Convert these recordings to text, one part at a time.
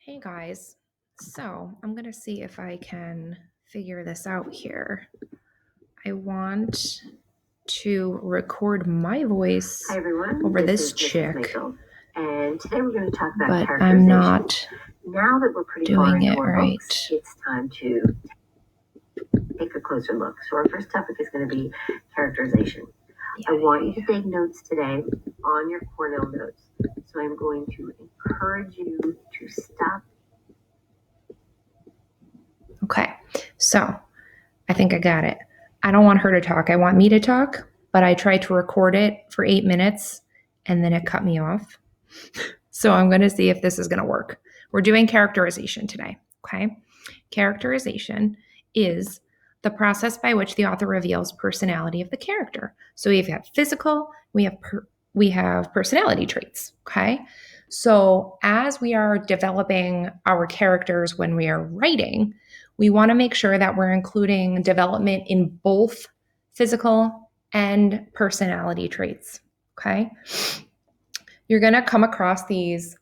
Hey guys, so I'm going to see if I can figure this out here. I want to record my voice Hi everyone, over this this is Mrs. chick, Makel, and today we're going to talk about but characterization. I'm not Now that we're pretty far doing into it our right. books, it's time to take a closer look. So our first topic is going to be characterization. I want you to take notes today on your Cornell notes. So I'm going to encourage you to stop. Okay, so I think I got it. I don't want her to talk. I want me to talk, but I tried to record it for 8 minutes and then it cut me off. So I'm going to see if this is going to work. We're doing characterization today, okay? Characterization is the process by which the author reveals personality of the character. So we have physical, we have personality traits, okay? So as we are developing our characters when we are writing, we want to make sure that we're including development in both physical and personality traits, okay? You're going to come across these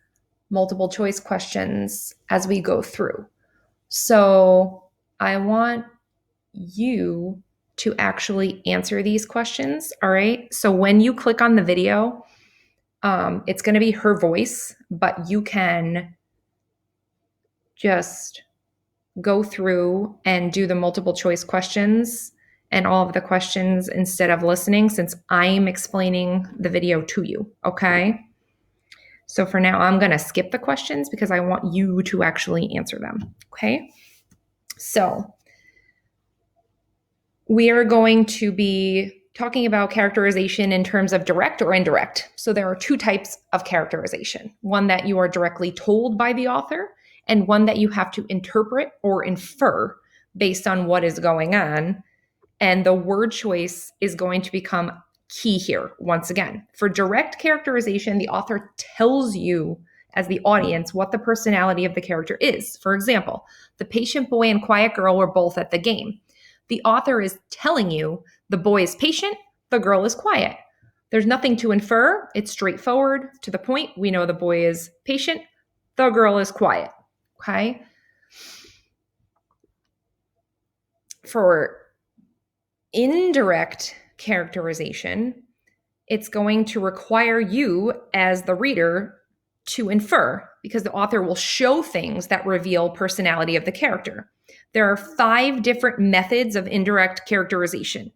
multiple choice questions as we go through. So I want you to actually answer these questions. All right. So when you click on the video, it's going to be her voice, but you can just go through and do the multiple choice questions and all of the questions instead of listening, since I'm explaining the video to you. Okay. So for now, I'm going to skip the questions because I want you to actually answer them. Okay. So we are going to be talking about characterization in terms of direct or indirect. So there are two types of characterization: one that you are directly told by the author, and one that you have to interpret or infer based on what is going on. And the word choice is going to become key here once again. For direct characterization, the author tells you as the audience what the personality of the character is. For example, the patient boy and quiet girl were both at the game. The author is telling you the boy is patient, the girl is quiet. There's nothing to infer. It's straightforward, to the point. We know the boy is patient, the girl is quiet. Okay? For indirect characterization, it's going to require you as the reader to infer, because the author will show things that reveal personality of the character. There are 5 different methods of indirect characterization: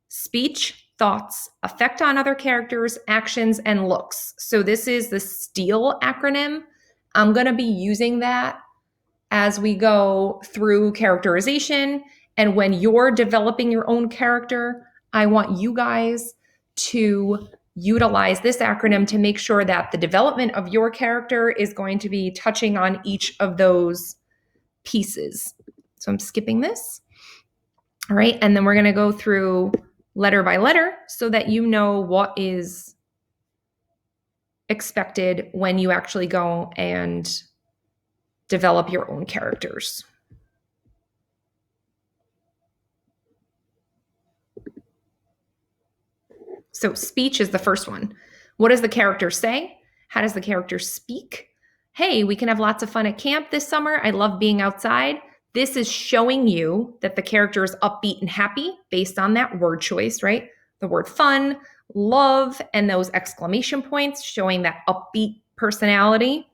speech, thoughts, effect on other characters, actions, and looks. So this is the STEAL acronym. I'm going to be using that as we go through characterization. And when you're developing your own character, I want you guys to utilize this acronym to make sure that the development of your character is going to be touching on each of those pieces. So I'm skipping this. All right. And then we're going to go through letter by letter so that you know what is expected when you actually go and develop your own characters. So speech is the first one. What does the character say? How does the character speak? Hey, we can have lots of fun at camp this summer. I love being outside. This is showing you that the character is upbeat and happy based on that word choice, right? The word fun, love, and those exclamation points showing that upbeat personality.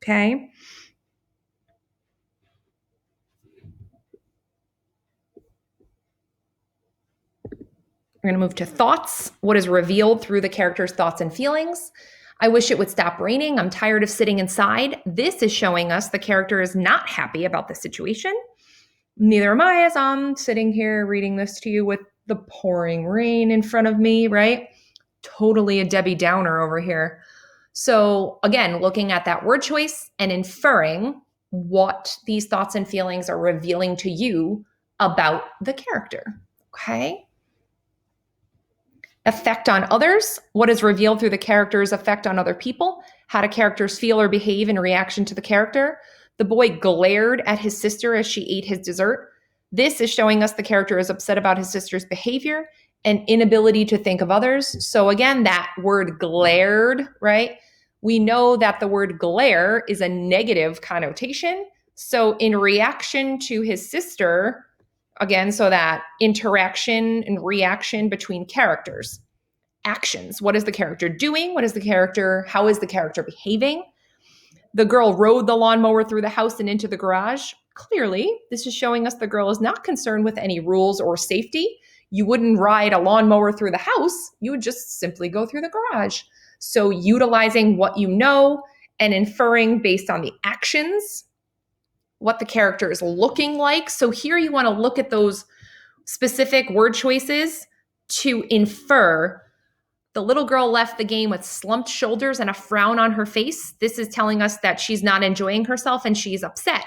Okay. We're going to move to thoughts. What is revealed through the character's thoughts and feelings? I wish it would stop raining. I'm tired of sitting inside. This is showing us the character is not happy about the situation. Neither am I, as I'm sitting here reading this to you with the pouring rain in front of me, right? Totally a Debbie Downer over here. So again, looking at that word choice and inferring what these thoughts and feelings are revealing to you about the character. Okay. Effect on others. What is revealed through the character's effect on other people? How do characters feel or behave in reaction to the character? The boy glared at his sister as she ate his dessert. This is showing us the character is upset about his sister's behavior and inability to think of others. So again, that word glared, right? we know that the word glare is a negative connotation. So in reaction to his sister, again, so that interaction and reaction between characters. Actions. What is the character doing? How is the character behaving? The girl rode the lawnmower through the house and into the garage. Clearly, this is showing us the girl is not concerned with any rules or safety. You wouldn't ride a lawnmower through the house. You would just simply go through the garage. So utilizing what you know and inferring based on the actions, what the character is looking like. So here you want to look at those specific word choices to infer. The little girl left the game with slumped shoulders and a frown on her face. This is telling us that she's not enjoying herself and she's upset.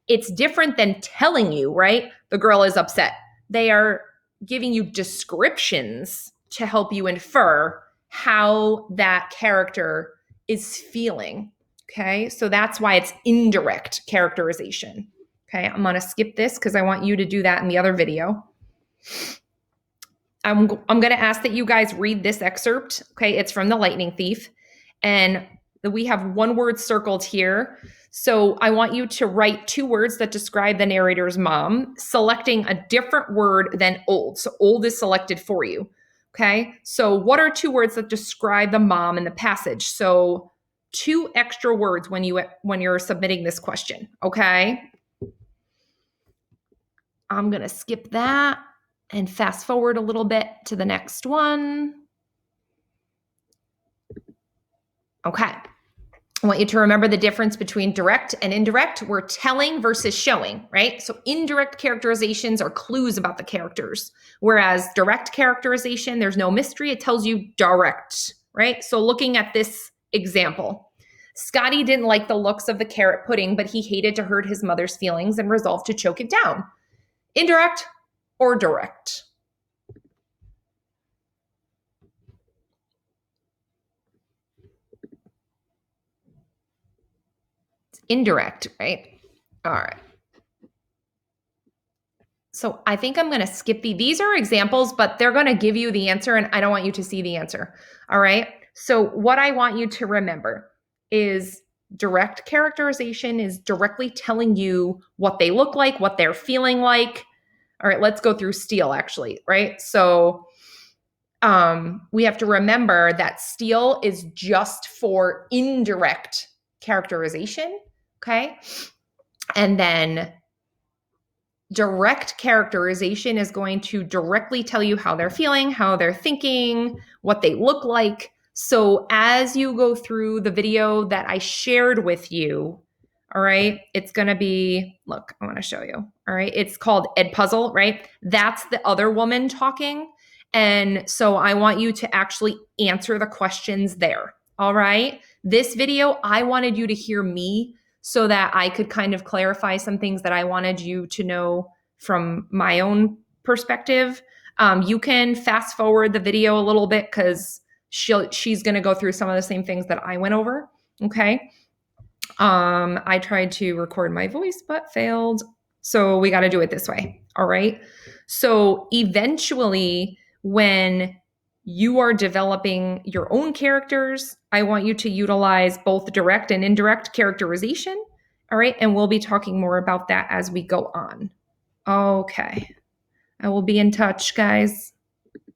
It's different than telling you, right? The girl is upset. They are giving you descriptions to help you infer how that character is feeling. Okay, so that's why it's indirect characterization. Okay, I'm going to skip this because I want you to do that in the other video. I'm going to ask that you guys read this excerpt. Okay, it's from The Lightning Thief. And we have one word circled here. So I want you to write 2 words that describe the narrator's mom, selecting a different word than old. So old is selected for you. Okay, so what are 2 words that describe the mom in the passage? So 2 extra words when you're submitting this question. Okay, I'm going to skip that and fast forward a little bit to the next one. Okay. I want you to remember the difference between direct and indirect. We're telling versus showing, right? So indirect characterizations are clues about the characters, whereas direct characterization, there's no mystery. It tells you direct, right? So looking at this example, Scotty didn't like the looks of the carrot pudding, but he hated to hurt his mother's feelings and resolved to choke it down. Indirect or direct? It's indirect, right? All right. So I think I'm going to skip these are examples, but they're going to give you the answer and I don't want you to see the answer. All right. So what I want you to remember is direct characterization is directly telling you what they look like, what they're feeling like. All right, let's go through Steele actually, right? So we have to remember that Steele is just for indirect characterization, okay? And then direct characterization is going to directly tell you how they're feeling, how they're thinking, what they look like. So as you go through the video that I shared with you, all right, it's going to be, look, I want to show you. All right, it's called Ed Puzzle, right? That's the other woman talking. And so I want you to actually answer the questions there. All right. This video, I wanted you to hear me so that I could kind of clarify some things that I wanted you to know from my own perspective. You can fast forward the video a little bit because she's going to go through some of the same things that I went over. Okay. I tried to record my voice, but failed. So we got to do it this way. All right. So eventually, when you are developing your own characters, I want you to utilize both direct and indirect characterization. All right. And we'll be talking more about that as we go on. Okay. I will be in touch, guys.